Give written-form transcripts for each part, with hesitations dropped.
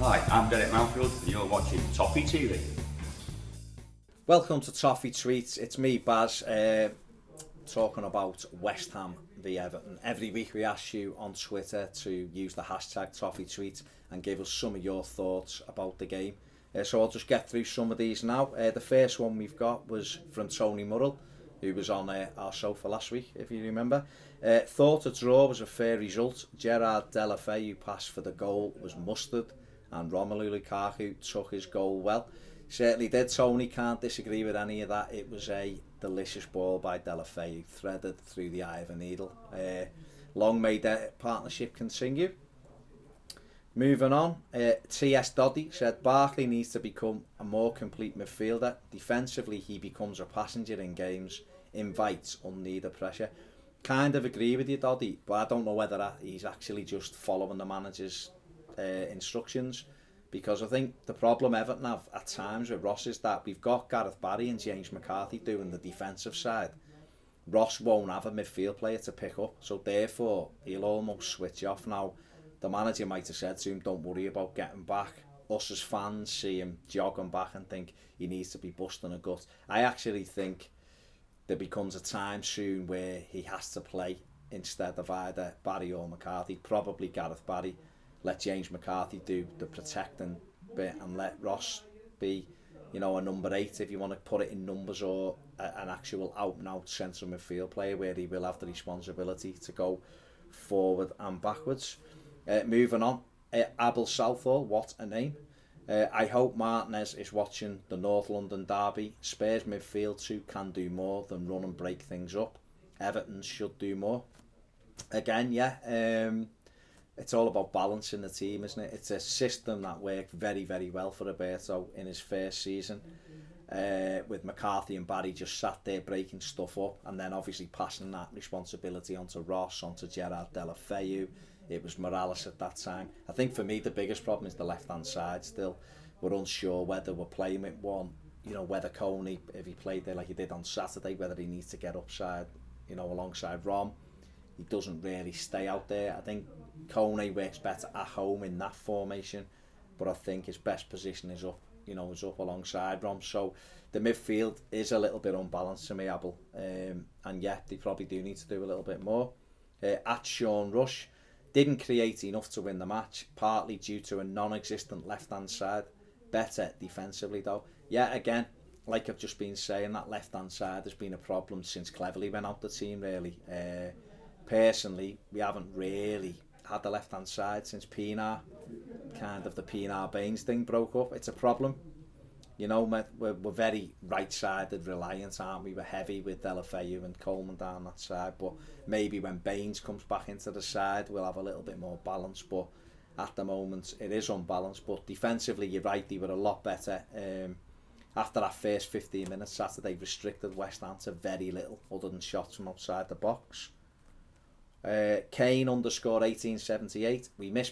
Hi, I'm Derek Mountfield and you're watching Toffee TV. Welcome to Toffee Tweets. It's me, Baz, talking about West Ham v Everton. Every week we ask you on Twitter to use the hashtag Toffee Tweet and give us some of your thoughts about the game. So I'll just get through some of these now. The first one we've got was from Tony Murrell, who was on our sofa last week, if you remember. Thought a draw was a fair result. Gerard Deulofeu, who passed for the goal, was mustard, and Romelu Lukaku took his goal well. Certainly did, Tony, can't disagree with any of that. It was a delicious ball by Deulofeu, threaded through the eye of a needle. Long may the partnership continue. Moving on, T.S. Doddy said Barkley needs to become a more complete midfielder. Defensively, he becomes a passenger in games, invites unneeded pressure. Kind of agree with you, Doddy, but I don't know whether he's actually just following the manager's instructions, because I think the problem Everton have at times with Ross is that we've got Gareth Barry and James McCarthy doing the defensive side. Ross won't have a midfield player to pick up, so therefore he'll almost switch off. Now, the manager might have said to him, don't worry about getting back. Us as fans see him jogging back and think he needs to be busting a gut. I actually think there becomes a time soon where he has to play instead of either Barry or McCarthy, probably Gareth Barry. Let James McCarthy do the protecting bit and let Ross be, a number 8 if you want to put it in numbers, or an actual out-and-out central midfield player where he will have the responsibility to go forward and backwards. Moving on, Abel Southall, what a name. I hope Martinez is watching the North London derby. Spurs midfield too can do more than run and break things up. Everton should do more. Again, it's all about balance in the team, isn't it? It's a system that worked very, very well for Roberto in his first season, with McCarthy and Barry just sat there breaking stuff up, and then obviously passing that responsibility onto Ross, onto Gerard Deulofeu. It was Morales at that time. I think for me the biggest problem is the left-hand side still. We're unsure whether we're playing with one, whether Coney, if he played there like he did on Saturday, whether he needs to get upside, alongside Rom. He doesn't really stay out there. I think Coney works better at home in that formation, but I think his best position is up, is up alongside Rom. So the midfield is a little bit unbalanced to me, Abel. And yeah, they probably do need to do a little bit more. At Sean Rush, didn't create enough to win the match, partly due to a non-existent left-hand side. Better defensively though. Yeah, again, like I've just been saying, that left-hand side has been a problem since Cleverley went out the team, really. Personally, we haven't really had the left-hand side since Pienaar. Kind of the Pienaar-Baines thing broke up. It's a problem. We're very right-sided reliant, aren't we? We're heavy with Deulofeu and Coleman down that side, but maybe when Baines comes back into the side, we'll have a little bit more balance, but at the moment, it is unbalanced. But defensively, you're right, they were a lot better. After that first 15 minutes Saturday, restricted West Ham to very little, other than shots from outside the box. Kane _1878. We miss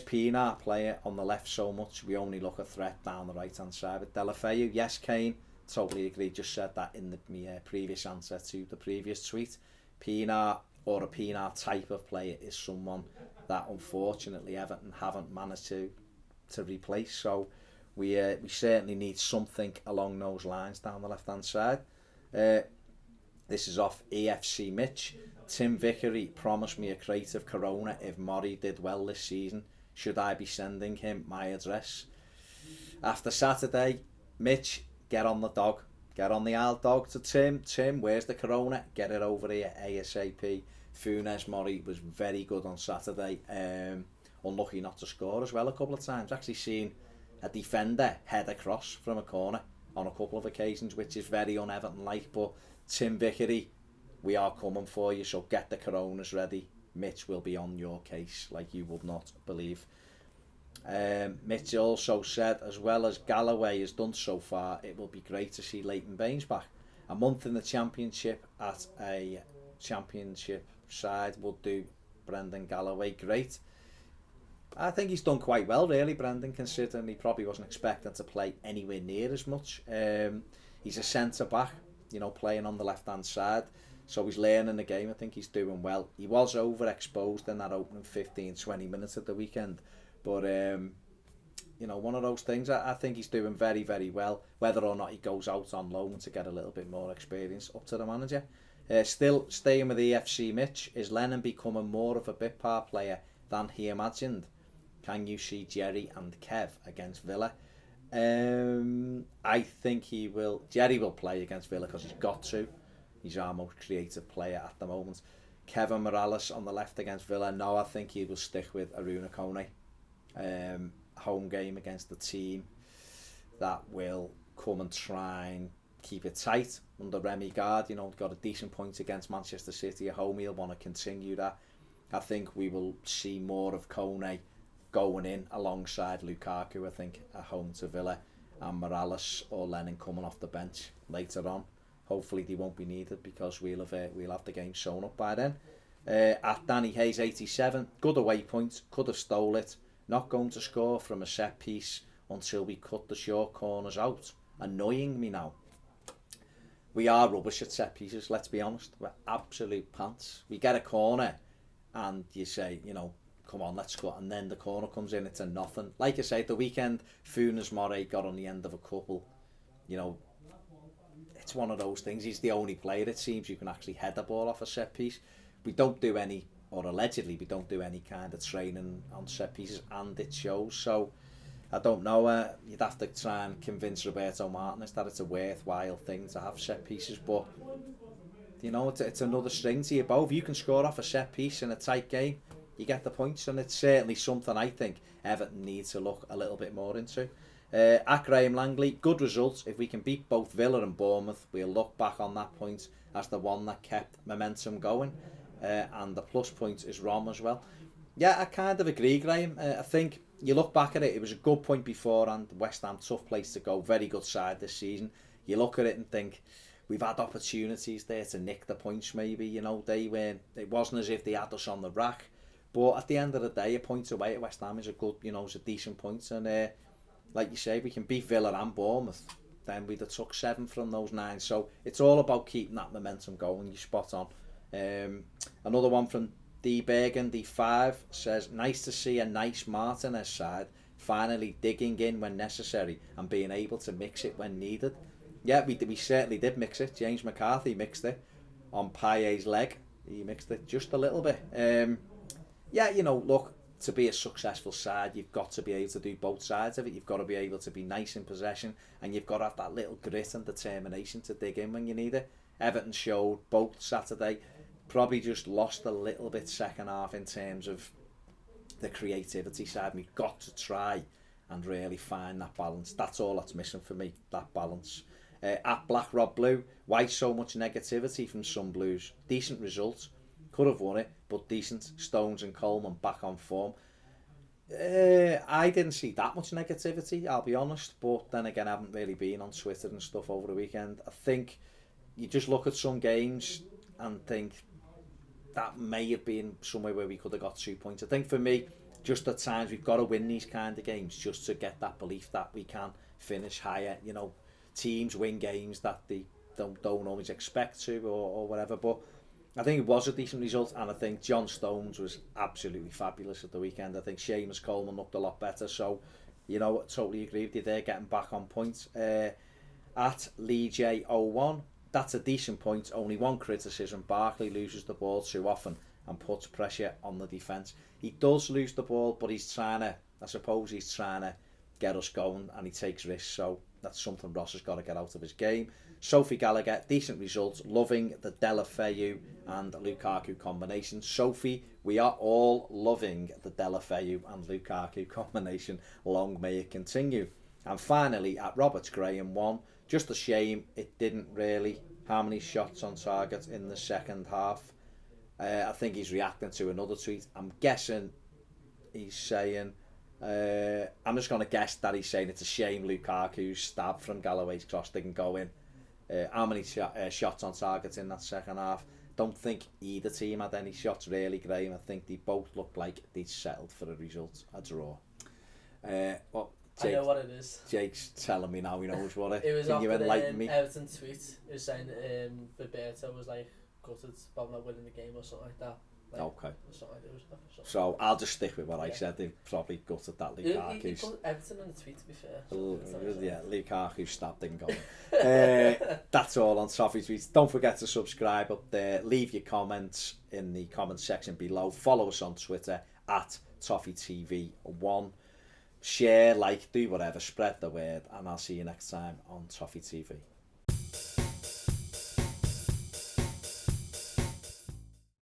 Pienaar player on the left so much. We only look a threat down the right hand side with Deulofeu. Yes, Kane, totally agree. Just said that in my previous answer to the previous tweet. Pienaar, or a Pienaar type of player, is someone that unfortunately Everton haven't managed to replace. So we certainly need something along those lines down the left hand side. This is off EFC Mitch. Tim Vickery promised me a crate of Corona if Murray did well this season. Should I be sending him my address? After Saturday, Mitch, get on the dog. Get on the old dog to Tim. Tim, where's the Corona? Get it over here ASAP. Funes Murray was very good on Saturday. Unlucky not to score as well a couple of times. Actually seen a defender head across from a corner on a couple of occasions, which is very un-Everton-like. But Tim Vickery, we are coming for you, so get the Coronas ready. Mitch will be on your case like you would not believe. Mitch also said, as well as Galloway has done so far, it will be great to see Leighton Baines back. A month in the Championship at a Championship side would do Brendan Galloway great. I think he's done quite well, really, Brendan, considering he probably wasn't expecting to play anywhere near as much. He's a centre-back, playing on the left-hand side. So he's learning the game. I think he's doing well. He was overexposed in that opening 15-20 minutes at the weekend, But you know, one of those things. I think he's doing very, very well. Whether or not he goes out on loan to get a little bit more experience, up to the manager. Still staying with the FC Mitch, is Lennon becoming more of a bit part player than he imagined? Can you see Jerry and Kev against Villa? I think he will. Jerry will play against Villa because he's got to. He's our most creative player at the moment. Kevin Morales on the left against Villa. No, I think he will stick with Aruna Kone. Home game against the team that will come and try and keep it tight under Remy Gard. You know, got a decent point against Manchester City at home. He'll want to continue that. I think we will see more of Kone going in alongside Lukaku, I think, at home to Villa, and Morales or Lennon coming off the bench later on. Hopefully they won't be needed because we'll have the game sewn up by then. At Danny Hayes 87, good away point, could have stole it. Not going to score from a set piece until we cut the short corners out. Annoying me now. We are rubbish at set pieces, let's be honest. We're absolute pants. We get a corner and you say, you know, come on, let's go. And then the corner comes in, it's a nothing. Like I say, the weekend, Funes Mori got on the end of a couple. You know, it's one of those things. He's the only player, it seems, who can actually head the ball off a set piece. We don't do any, or allegedly we don't do any kind of training on set pieces, and it shows. So I don't know, you'd have to try and convince Roberto Martinez that it's a worthwhile thing to have set pieces, but you know, it's another string to your bow. If you can score off a set piece in a tight game, you get the points, and it's certainly something I think Everton needs to look a little bit more into. At Graham Langley, good results. If we can beat both Villa and Bournemouth, we'll look back on that point as the one that kept momentum going. And the plus point is Rom as well. Yeah, I kind of agree, Graham. I think you look back at it, it was a good point before, and West Ham, tough place to go, very good side this season. You look at it and think, we've had opportunities there to nick the points maybe, you know, it wasn't as if they had us on the rack. But at the end of the day, a point away at West Ham is a good, you know, it's a decent point. And like you say, we can beat Villa and Bournemouth, then we'd have took 7 from those 9. So it's all about keeping that momentum going. You're spot on. Another one from D Bergen, D5, says, nice to see a nice Martinez side finally digging in when necessary and being able to mix it when needed. Yeah, we certainly did mix it. James McCarthy mixed it on Payet's leg. He mixed it just a little bit. Yeah, you know, look, to be a successful side, you've got to be able to do both sides of it. You've got to be able to be nice in possession, and you've got to have that little grit and determination to dig in when you need it. Everton showed both Saturday. Probably just lost a little bit second half in terms of the creativity side. We've got to try and really find that balance. That's all that's missing for me, that balance. At Black Rob Blue, why so much negativity from some Blues? Decent results. Could have won it, but decent. Stones and Coleman back on form. I didn't see that much negativity, I'll be honest, but then again, I haven't really been on Twitter and stuff over the weekend. I think you just look at some games and think that may have been somewhere where we could have got 2 points. I think for me, just at times we've got to win these kind of games just to get that belief that we can finish higher. You know, teams win games that they don't always expect to or whatever, but I think it was a decent result, and I think John Stones was absolutely fabulous at the weekend. I think Seamus Coleman looked a lot better, so, you know, totally agree with you there, getting back on points. At Lee J01, that's a decent point, only one criticism: Barkley loses the ball too often and puts pressure on the defence. He does lose the ball, but he's trying to get us going, and he takes risks, so that's something Ross has got to get out of his game. Sophie Gallagher, decent results, loving the Deulofeu and Lukaku combination. Sophie, we are all loving the Deulofeu and Lukaku combination. Long may it continue. And finally, at Roberts Graham 1, just a shame it didn't really. How many shots on target in the second half? I think he's reacting to another tweet. I'm guessing he's saying, I'm just going to guess that he's saying it's a shame Lukaku's stab from Galloway's cross didn't go in. How many shots on target in that second half? Don't think either team had any shots really, Graham. I think they both looked like they'd settled for a result, a draw. Well, Jake, I know what it is. Jake's telling me now he knows what it is. Can you enlighten me? Everton tweet. It was saying Roberto was like gutted about not winning the game or something like that. Like, Okay. that's what I do, isn't it? So I'll just stick with what I said. They probably gutted that He Lukaku. put Everton in the tweet, to be fair. Yeah, Lukaku stabbed in goal. That's all on Toffee Tweets. Don't forget to subscribe up there. Leave your comments in the comment section below. Follow us on Twitter at Toffee TV 1. Share, like, do whatever. Spread the word. And I'll see you next time on Toffee TV.